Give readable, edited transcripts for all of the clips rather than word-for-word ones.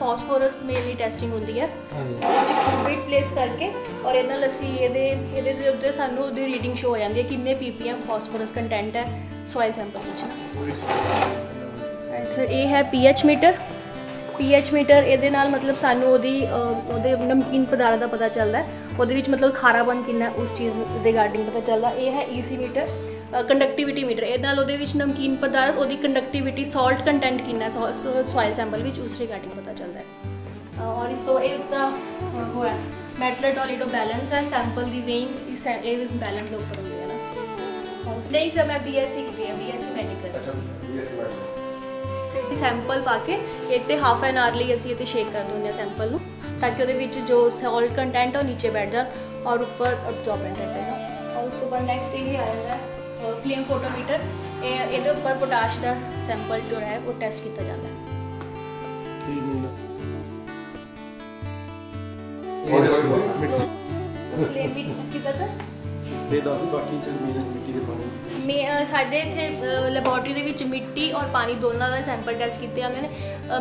Phosphorus mainly testing ਹੁੰਦੀ ਹੈ bit place ਕਰਕੇ ਔਰ ਇਹਨਾਂ ਨਾਲ ਅਸੀਂ ਇਹਦੇ ਦੇ ਉੱਤੇ ਸਾਨੂੰ ਉਹਦੀ ਰੀਡਿੰਗ ਸ਼ੋ ਹੋ ਜਾਂਦੀ ਹੈ ਕਿੰਨੇ ppm ਫਾਸਫੋਰਸ ਕੰਟੈਂਟ ਹੈ ਸੋਇਲ ਸੈਂਪਲ ਵਿੱਚ। ਇਹ ਹੈ pH ਮੀਟਰ ਇਹਦੇ ਨਾਲ ਮਤਲਬ ਸਾਨੂੰ ਉਹਦੇ ਨਮਕੀਨ ਪਦਾਰਥ ਦਾ ਪਤਾ ਚੱਲਦਾ ਹੈ, ਉਹਦੇ ਵਿੱਚ ਮਤਲਬ ਖਾਰਾਪਨ ਕਿੰਨਾ ਉਸ ਚੀਜ਼ ਰਿਗਾਰਡਿੰਗ ਪਤਾ ਚੱਲਦਾ। ਇਹ ਹੈ EC ਮੀਟਰ ਕੰਡਕਟਿਵਿਟੀ ਮੀਟਰ, ਇਹਦੇ ਨਾਲ ਉਹਦੇ ਵਿੱਚ ਨਮਕੀਨ ਪਦਾਰਥ ਉਹਦੀ ਕੰਡਕਟਿਵਿਟੀ ਸਾਲਟ ਕੰਟੈਂਟ ਕਿੰਨਾ ਸੋਇਲ ਸੈਂਪਲ ਵਿੱਚ ਉਸ ਰਿਗਾਰਡਿੰਗ ਪਤਾ ਚੱਲਦਾ ਹੈ। ਔਰ ਇਸ ਤੋਂ ਇਹ ਤਾਂ ਉਹ ਹੈ ਮੈਟਲਟੋਲੀਟੋ ਬੈਲੈਂਸ ਹੈ ਸੈਂਪਲ ਦੀ ਵੇਇੰਗ ਇਹ ਬੈਲੈਂਸ ਦੇ ਉੱਪਰ ਹੁੰਦੀ ਹੈ ਨਾ। ਨਹੀਂ ਸਰ ਮੈਂ BSc ਕੀਤੀ ਹੈ, BSc ਮੈਡੀਕਲ। ਤੇ ਸੈਂਪਲ ਪਾ ਕੇ ਇਹ ਤੇ ਹਾਫ ਐਨ ਆਰ ਲਈ ਅਸੀਂ ਇਹ ਸ਼ੇਕ ਕਰ ਦਿੰਦੇ ਹਾਂ ਸੈਂਪਲ ਨੂੰ ਤਾਂ ਕਿ ਉਹਦੇ ਵਿੱਚ ਜੋ ਸਾਲਟ ਕੰਟੈਂਟ ਹੈ ਉਹ ਨੀਚੇ ਬੈਠ ਜਾਣ ਔਰ ਉੱਪਰ ਅਬਜ਼ੌਰਬੈਂਟ ਰਹਿ ਜਾਏਗਾ। ਔਰ ਉਸ ਤੋਂ ਬਾਅਦ ਨੈਕਸਟ ਇਹ ਆ ਜਾਂਦਾ ਹੈ ਫਲੇਮ ਫੋਟੋਮੀਟਰ, ਇਹਦੇ ਉੱਪਰ ਪੋਟਾਸ਼ ਦਾ ਸੈਂਪਲ ਜੋ ਹੈ ਉਹ ਟੈਸਟ ਕੀਤਾ ਜਾਂਦਾ ਹੈ। ਸਾਡੇ ਇੱਥੇ ਲੈਬੋਰਟਰੀ ਦੇ ਵਿੱਚ ਮਿੱਟੀ ਔਰ ਪਾਣੀ ਦੋਨਾਂ ਦਾ ਸੈਂਪਲ ਟੈਸਟ ਕੀਤੇ ਜਾਂਦੇ ਨੇ।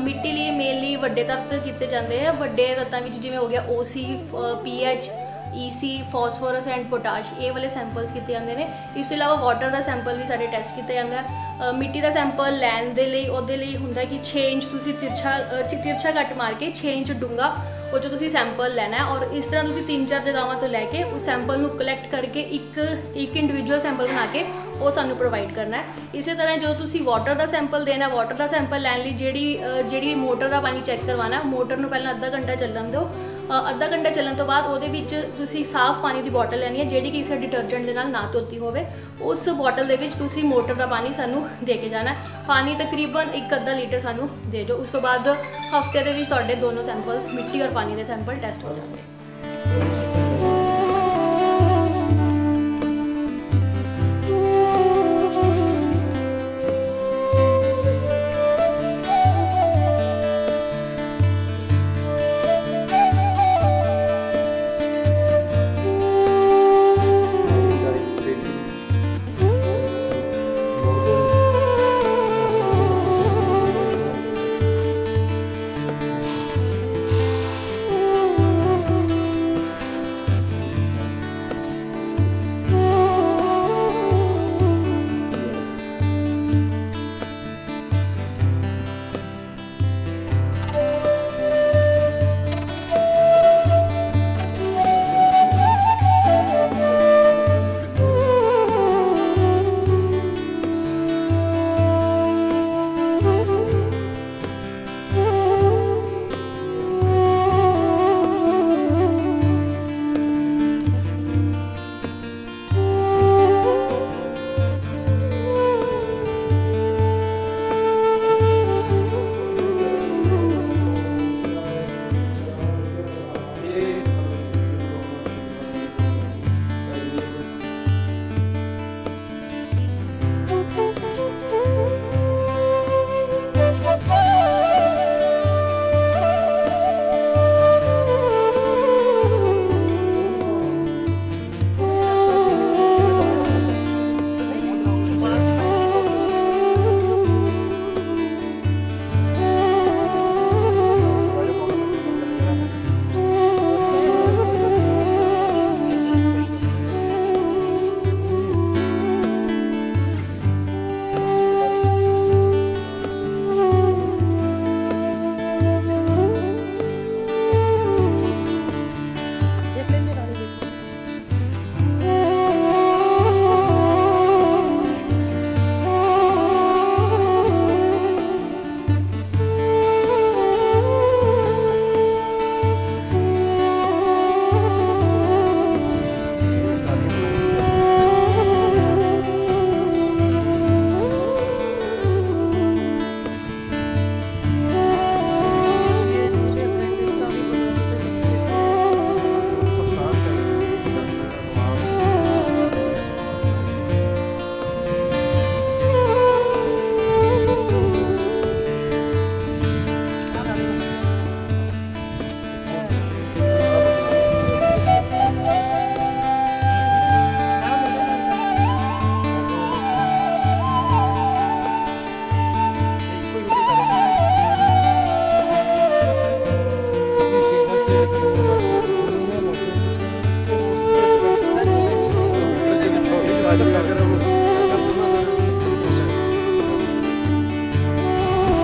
ਮਿੱਟੀ ਲਈ ਮੇਨਲੀ ਵੱਡੇ ਤੱਤ ਕੀਤੇ ਜਾਂਦੇ ਹੈ, ਵੱਡੇ ਤੱਤਾਂ ਵਿੱਚ ਜਿਵੇਂ ਹੋ ਗਿਆ OC, pH, EC, phosphorus and potash, ਇਹ ਵਾਲੇ ਸੈਂਪਲਸ ਕੀਤੇ ਜਾਂਦੇ ਨੇ। ਇਸ ਤੋਂ ਇਲਾਵਾ ਵਾਟਰ ਦਾ ਸੈਂਪਲ ਵੀ ਸਾਡੇ ਟੈਸਟ ਕੀਤਾ ਜਾਂਦਾ ਹੈ। ਮਿੱਟੀ ਦਾ ਸੈਂਪਲ ਲੈਣ ਦੇ ਲਈ ਉਹਦੇ ਲਈ ਹੁੰਦਾ ਕਿ 6 ਇੰਚ ਤੁਸੀਂ ਤਿਰਛਾ ਕੱਟ ਮਾਰ ਕੇ 6 ਇੰਚ ਡੂੰਘਾ ਉਹ 'ਚੋਂ ਤੁਸੀਂ ਸੈਂਪਲ ਲੈਣਾ ਹੈ ਔਰ ਇਸ ਤਰ੍ਹਾਂ ਤੁਸੀਂ 3-4 ਜਗ੍ਹਾਵਾਂ ਤੋਂ ਲੈ ਕੇ ਉਸ ਸੈਂਪਲ ਨੂੰ ਕਲੈਕਟ ਕਰਕੇ ਇੱਕ ਇੰਡੀਵਿਜੂਅਲ ਸੈਂਪਲ ਬਣਾ ਕੇ ਉਹ ਸਾਨੂੰ ਪ੍ਰੋਵਾਈਡ ਕਰਨਾ ਹੈ। ਇਸੇ ਤਰ੍ਹਾਂ ਜਦੋਂ ਤੁਸੀਂ ਵਾਟਰ ਦਾ ਸੈਂਪਲ ਦੇਣਾ, ਵਾਟਰ ਦਾ ਸੈਂਪਲ ਲੈਣ ਲਈ ਜਿਹੜੀ ਮੋਟਰ ਦਾ ਪਾਣੀ ਚੈੱਕ ਕਰਵਾਉਣਾ, ਮੋਟਰ ਨੂੰ ਪਹਿਲਾਂ ਅੱਧਾ ਘੰਟਾ ਚੱਲਣ ਦਿਓ। ਅੱਧਾ ਘੰਟਾ ਚੱਲਣ ਤੋਂ ਬਾਅਦ ਉਹਦੇ ਵਿੱਚ ਤੁਸੀਂ ਸਾਫ਼ ਪਾਣੀ ਦੀ ਬੋਟਲ ਲੈਣੀ ਹੈ ਜਿਹੜੀ ਕਿ ਕਿਸੇ ਡਿਟਰਜੈਂਟ ਦੇ ਨਾਲ ਨਾ ਧੋਤੀ ਹੋਵੇ। ਉਸ ਬੋਟਲ ਦੇ ਵਿੱਚ ਤੁਸੀਂ ਮੋਟਰ ਦਾ ਪਾਣੀ ਸਾਨੂੰ ਦੇ ਕੇ ਜਾਣਾ। ਪਾਣੀ ਤਕਰੀਬਨ 1-ਅੱਧਾ ਲੀਟਰ ਸਾਨੂੰ ਦੇ ਦਿਓ। ਉਸ ਤੋਂ ਬਾਅਦ ਹਫ਼ਤੇ ਦੇ ਵਿੱਚ ਤੁਹਾਡੇ ਦੋਨੋਂ ਸੈਂਪਲਸ ਮਿੱਟੀ ਔਰ ਪਾਣੀ ਦੇ ਸੈਂਪਲ ਟੈਸਟ ਹੋ ਜਾਣਗੇ।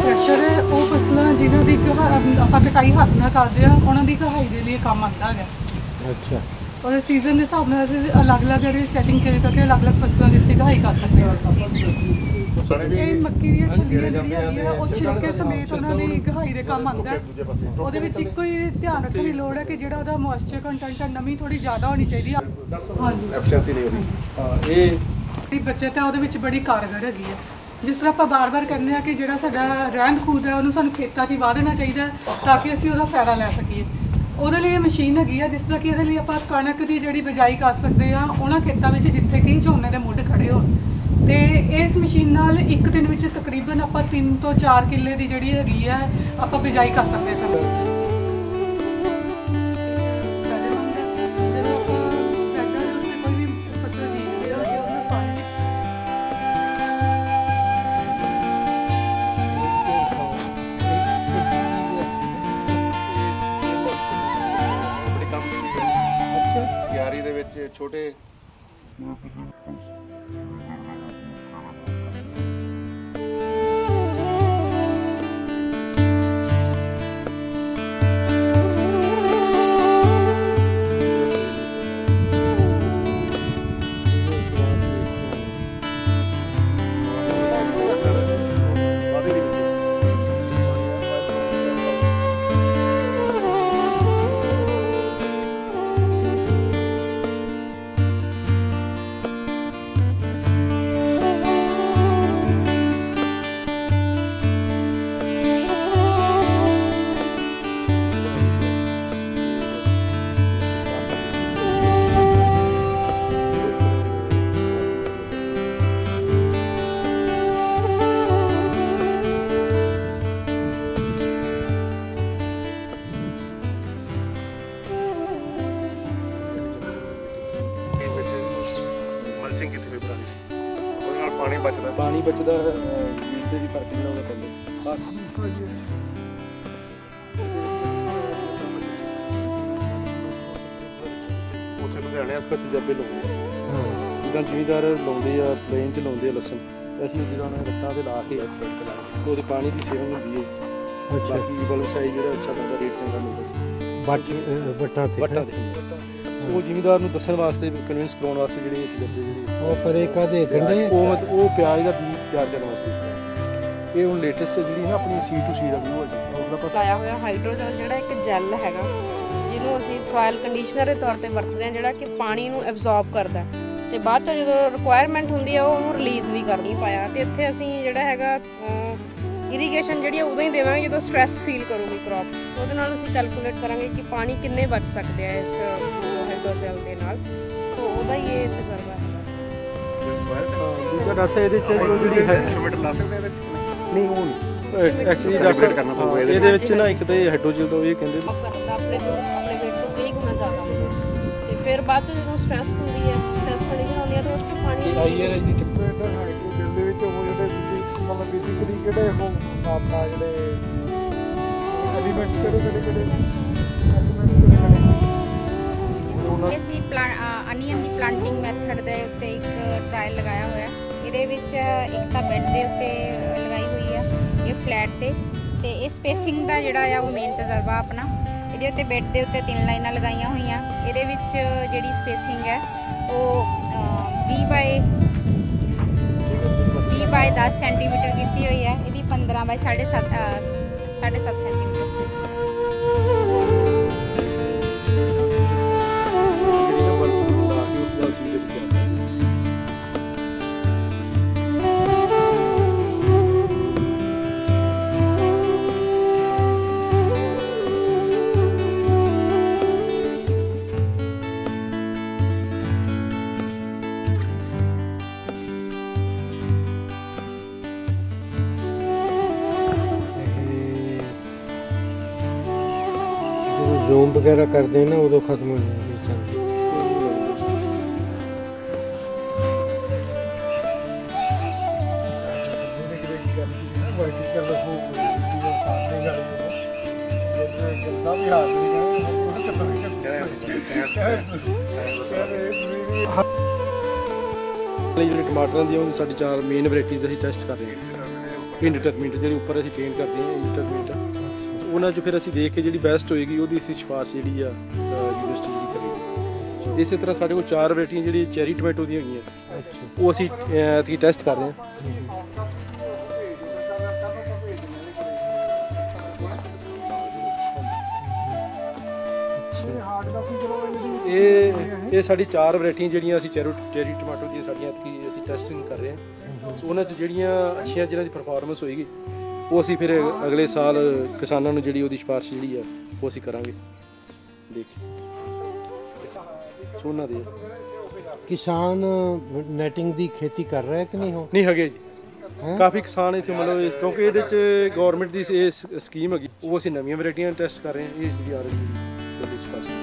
ਪ੍ਰੈਸ਼ਰ ਉਹ ਫਸਲਾਂ ਜਿਨ੍ਹਾਂ ਦੀ ਆਪਾਂ ਕਟਾਈ ਹੱਥ ਨਾਲ ਕਰਦੇ ਆ ਉਹਨਾਂ ਦੀ ਕਹਾਈ ਦੇ ਲਈ ਕੰਮ ਆਉਂਦਾ ਹੈ। ਅੱਛਾ, ਉਹਦੇ ਸੀਜ਼ਨ ਦੇ ਹਿਸਾਬ ਨਾਲ ਅਸੀਂ ਅਲੱਗ-ਅਲੱਗ ਜਿਹੜੀ ਸੈਟਿੰਗ ਕਰਕੇ ਅਲੱਗ-ਅਲੱਗ ਫਸਲਾਂ ਦੀ ਕਹਾਈ ਕਰ ਸਕਦੇ ਹਾਂ। ਇਹ ਮੱਕੀ ਦੀਆਂ ਛੱਲੀਆਂ ਜਿਹੜੀਆਂ ਉਹ ਛਿਲਕੇ ਸਮੇਤ ਉਹਨਾਂ ਦੀ ਗਹਾਈ ਦੇ ਕੰਮ ਆਉਂਦਾ। ਉਹਦੇ ਵਿੱਚ ਇੱਕੋ ਹੀ ਧਿਆਨ ਰੱਖਣ ਦੀ ਲੋੜ ਹੈ ਕਿ ਜਿਹੜਾ ਉਹਦਾ ਮੋਇਸਚਰ ਕੰਟੈਂਟ ਹੈ, ਨਮੀ ਥੋੜੀ ਜ਼ਿਆਦਾ ਹੋਣੀ ਚਾਹੀਦੀ ਹੈ। ਹਾਂਜੀ, ਐਫੀਸ਼ੀਐਂਸੀ ਨਹੀਂ ਉਹਦੀ। ਹਾਂ, ਇਹ ਬੱਚਤ ਹੈ ਉਹਦੇ ਵਿੱਚ ਬੜੀ ਕਾਰਗਰ ਹੈਗੀ ਹੈ। ਜਿਸ ਤਰ੍ਹਾਂ ਆਪਾਂ ਬਾਰ-ਬਾਰ ਕਹਿੰਦੇ ਆ ਕਿ ਜਿਹੜਾ ਸਾਡਾ ਰਹਿੰਦ ਖੂੰਹਦ ਹੈ ਉਹਨੂੰ ਸਾਨੂੰ ਖੇਤਾਂ 'ਚ ਹੀ ਵਾਹ ਦੇਣਾ ਚਾਹੀਦਾ ਤਾਂ ਕਿ ਅਸੀਂ ਉਹਦਾ ਫਾਇਦਾ ਲੈ ਸਕੀਏ। ਉਹਦੇ ਲਈ ਇਹ ਮਸ਼ੀਨ ਹੈਗੀ ਆ, ਜਿਸ ਤਰ੍ਹਾਂ ਕਿ ਇਹਦੇ ਲਈ ਆਪਾਂ ਕਣਕ ਦੀ ਜਿਹੜੀ ਬਿਜਾਈ ਕਰ ਸਕਦੇ ਆ ਉਹਨਾਂ ਖੇਤਾਂ ਵਿੱਚ ਜਿੱਥੇ ਕਿ ਝੋਨੇ ਦੇ ਮੁੱਢ ਖੜੇ ਹੋਣ। ਤੇ ਇਸ ਮਸ਼ੀਨ ਨਾਲ ਇੱਕ ਦਿਨ ਵਿੱਚ ਤਕਰੀਬਨ ਆਪਾਂ 3 ਤੋਂ 4 ਕਿੱਲੇ ਦੀ ਜਿਹੜੀ ਹੈਗੀ ਆ ਆਪਾਂ ਬਿਜਾਈ ਕਰ ਸਕਦੇ ਹਾਂ। ਕਿਆਰੀ ਦੇ ਵਿੱਚ ਛੋਟੇ ਪਾਣੀ ਬਚਦਾ ਜਿੱਥੇ ਵੀ ਕਰਕੇ ਬਣਾਉਂਦਾ ਪਹਿਲੇ ਬਸ ਉੱਥੇ ਲੁਧਿਆਣੇ ਹਸਪਤਾਲ ਤਜਰਬੇ ਲਾਉਂਦੇ ਆ। ਜਿੱਦਾਂ ਜ਼ਿਮੀਂਦਾਰ ਲਾਉਂਦੇ ਆ ਪਲੇਨ 'ਚ ਲਾਉਂਦੇ ਆ ਲਸਣ, ਅਸੀਂ ਜਿੱਦਾਂ ਰੱਟਾਂ 'ਤੇ ਲਾ ਕੇ ਉਹਦੇ ਪਾਣੀ ਦੀ ਸੇਵਨ ਹੁੰਦੀ ਹੈ। ਬਾਕੀ ਬਲਬ ਸਾਈਜ਼ ਜਿਹੜਾ ਅੱਛਾ ਬੰਦਾ ਰੇਟ ਚੰਗਾ ਮਿਲਦਾ ਵੱਟਾਂ ਤੇ ਉਹ ਜ਼ਿਮੀਂਦਾਰ ਨੂੰ ਦੱਸਣ ਵਾਸਤੇ ਕਨਵਿੰਸ ਕਰਾਉਣ ਵਾਸਤੇ ਜਿਹੜੇ ਤਜਰਬੇ ਜਿਹੜੇ ਉਹ ਪਰ ਇੱਕ ਆਦੇ ਗੰਢੇ ਉਹ ਪਿਆਜ਼ ਦਾ ਬੀਜ ਤਿਆਰ ਕਰਨ ਵਾਸਤੇ। ਇਹ ਹੁਣ ਲੇਟੈਸਟ ਜਿਹੜੀ ਨਾ ਆਪਣੀ C2C ਦਾ ਵਿਊ ਹੈ ਉਹਦਾ ਲਾਇਆ ਹੋਇਆ ਹਾਈਡਰੋਜਲ ਜਿਹੜਾ ਇੱਕ ਜੈਲ ਹੈਗਾ ਜਿਹਨੂੰ ਅਸੀਂ ਸੋਇਲ ਕੰਡੀਸ਼ਨਰ ਦੇ ਤੌਰ ਤੇ ਵਰਤਦੇ ਹਾਂ, ਜਿਹੜਾ ਕਿ ਪਾਣੀ ਨੂੰ ਐਬਜ਼ੌਰਬ ਕਰਦਾ ਤੇ ਬਾਅਦ ਚ ਜਦੋਂ ਰਿਕੁਆਇਰਮੈਂਟ ਹੁੰਦੀ ਹੈ ਉਹਨੂੰ ਰਿਲੀਜ਼ ਵੀ ਕਰ ਨਹੀਂ ਪਾਇਆ। ਤੇ ਇੱਥੇ ਅਸੀਂ ਜਿਹੜਾ ਹੈਗਾ ਇਰੀਗੇਸ਼ਨ ਜਿਹੜੀ ਉਦੋਂ ਹੀ ਦੇਵਾਂਗੇ ਜਦੋਂ ਸਟ੍ਰੈਸ ਫੀਲ ਕਰੂਗੀ ਕ੍ਰੌਪ। ਉਹਦੇ ਨਾਲ ਅਸੀਂ ਕੈਲਕੂਲੇਟ ਕਰਾਂਗੇ ਕਿ ਪਾਣੀ ਕਿੰਨੇ ਬਚ ਸਕਦੇ ਆ ਇਸ ਹਾਈਡਰੋਜਲ ਦੇ ਨਾਲ। ਤਾਂ ਉਹਦਾ ਹੀ ਇਹ ਤਜਰਬਾ ਹੈ। ਦੂਜਾ ਡਾਸਾ ਇਹਦੇ ਚ ਜਿਹੜੀ ਹੈ ਇਨਸਟਰੂਮੈਂਟ ਲਾ ਸਕਦੇ ਇਹਦੇ ਚ ਨਹੀਂ ਉਹ ਨਹੀਂ ਐਕਚੁਅਲੀ ਡਾਸਾ ਕਰਨਾ ਪਊਗਾ ਇਹਦੇ ਵਿੱਚ ਨਾ ਇੱਕ ਤਾਂ ਇਹ ਹਾਈਡਰੋਜਲ ਦਾ ਇਹ ਕਹਿੰਦੇ ਆਪਣੇ ਵੇਟ ਤੋਂ 20 ਗੁਣਾ ਜ਼ਿਆਦਾ ਹੁੰਦਾ ਤੇ ਫਿਰ ਬਾਅਦ ਤੋਂ ਜਦੋਂ ਸਟ੍ਰੈਸ ਹੁੰਦੀ ਹੈ ਸਟ੍ਰੈਸ ਕੰਡੀਸ਼ਨ ਹੁੰਦੀ ਹੈ ਤਾਂ ਉਸ ਚ ਪਾਣੀ ਆਈਆਰ ਦੀ ਟੈਂਪਰੇਚਰ ਹਾਈਡਰੋਜਲ ਦੇ ਵਿੱਚ ਉਹ ਜਿਹੜੇ ਮਤਲਬ ਬੇਸਿਕਲੀ ਕਿਹੜੇ ਉਹ ਆਪਣਾ ਜਿਹੜੇ ਐਲੀਮੈਂਟਸ ਕਿਹੜੇ ਅਸੀਂ ਅਨੀਅਨ ਦੀ ਪਲਾਂਟਿੰਗ ਮੈਥਡ ਦੇ ਉੱਤੇ ਇੱਕ ਟਰਾਇਲ ਲਗਾਇਆ ਹੋਇਆ। ਇਹਦੇ ਵਿੱਚ ਇੱਕ ਤਾਂ ਬੈੱਡ ਦੇ ਉੱਤੇ ਲਗਾਈ ਹੋਈ ਆ, ਇਹ ਫਲੈਟ ਤੇ ਇਹ ਸਪੇਸਿੰਗ ਦਾ ਜਿਹੜਾ ਆ ਉਹ ਮੇਨ ਤਜਰਬਾ ਆਪਣਾ। ਇਹਦੇ ਉੱਤੇ ਬੈੱਡ ਦੇ ਉੱਤੇ 3 ਲਾਈਨਾਂ ਲਗਾਈਆਂ ਹੋਈਆਂ। ਇਹਦੇ ਵਿੱਚ ਜਿਹੜੀ ਸਪੇਸਿੰਗ ਹੈ ਉਹ 20 ਬਾਈ 10 ਸੈਂਟੀਮੀਟਰ ਕੀਤੀ ਹੋਈ ਹੈ। ਇਹਦੀ 15 ਬਾਈ 7.5 ਸੈਂਟੀਮੀਟਰ। ਜ਼ੂਮ ਵਗੈਰਾ ਕਰਦੇ ਨਾ ਉਦੋਂ ਖਤਮ ਹੋ ਜਾਂਦੀ ਚੰਗੀ। ਜਿਹੜੇ ਟਮਾਟਰਾਂ ਦੀਆਂ ਉਹਦੀ ਸਾਡੀ 4 ਮੇਨ ਵੈਰਾਈਟੀਜ਼ ਅਸੀਂ ਟੈਸਟ ਕਰ ਰਹੇ ਹਾਂ। ਇੰਡਿਟਰਮੀਨੇਟ ਜਿਹੜੇ ਉੱਪਰ ਅਸੀਂ ਪੇਂਟ ਕਰਦੇ ਹਾਂ ਇੰਡਿਟਰਮੀਨੇਟ, ਉਹਨਾਂ 'ਚ ਫਿਰ ਅਸੀਂ ਦੇਖ ਕੇ ਜਿਹੜੀ ਬੈਸਟ ਹੋਏਗੀ ਉਹਦੀ ਅਸੀਂ ਸਿਫਾਰਿਸ਼ ਜਿਹੜੀ ਆ ਯੂਨੀਵਰਸਿਟੀ ਜਿਹੜੀ ਕਰੇਗੀ। ਇਸੇ ਤਰ੍ਹਾਂ ਸਾਡੇ ਕੋਲ 4 ਵੈਰਾਈਟੀਆਂ ਜਿਹੜੀ ਚੈਰੀ ਟੋਮੈਟੋ ਦੀਆਂ ਹੈਗੀਆਂ, ਉਹ ਅਸੀਂ ਟੈਸਟ ਕਰ ਰਹੇ ਹਾਂ। ਇਹ ਸਾਡੀ 4 ਵੈਰਾਈਟੀਆਂ ਜਿਹੜੀਆਂ ਅਸੀਂ ਚੈਰੀ ਟਮਾਟੋ ਦੀਆਂ ਸਾਡੀਆਂ ਅਸੀਂ ਟੈਸਟਿੰਗ ਕਰ ਰਹੇ ਹਾਂ। ਸੋ ਉਹਨਾਂ 'ਚ ਜਿਹੜੀਆਂ ਅੱਛੀਆਂ ਜਿਹਨਾਂ ਦੀ ਪਰਫਾਰਮੈਂਸ ਹੋਏਗੀ ਉਹ ਅਸੀਂ ਫਿਰ ਅਗਲੇ ਸਾਲ ਕਿਸਾਨਾਂ ਨੂੰ ਜਿਹੜੀ ਉਹਦੀ ਸਿਫਾਰਿਸ਼ ਜਿਹੜੀ ਆ ਉਹ ਅਸੀਂ ਕਰਾਂਗੇ। ਦੇਖ ਸੋ ਉਹਨਾਂ ਦੇ ਕਿਸਾਨ ਨੈਟਿੰਗ ਦੀ ਖੇਤੀ ਕਰ ਰਿਹਾ ਕਿ ਨਹੀਂ ਹੋ ਨਹੀਂ ਹੈਗੇ ਜੀ, ਕਾਫੀ ਕਿਸਾਨ ਇੱਥੇ ਮਤਲਬ ਕਿਉਂਕਿ ਇਹਦੇ 'ਚ ਗਵਰਨਮੈਂਟ ਦੀ ਇਹ ਸਕੀਮ ਹੈਗੀ, ਉਹ ਅਸੀਂ ਨਵੀਆਂ ਵੈਰਾਈਟੀਆਂ ਟੈਸਟ ਕਰ ਰਹੇ ਹਾਂ। ਇਹ ਜਿਹੜੀ ਆ ਰਹੀ ਹੈ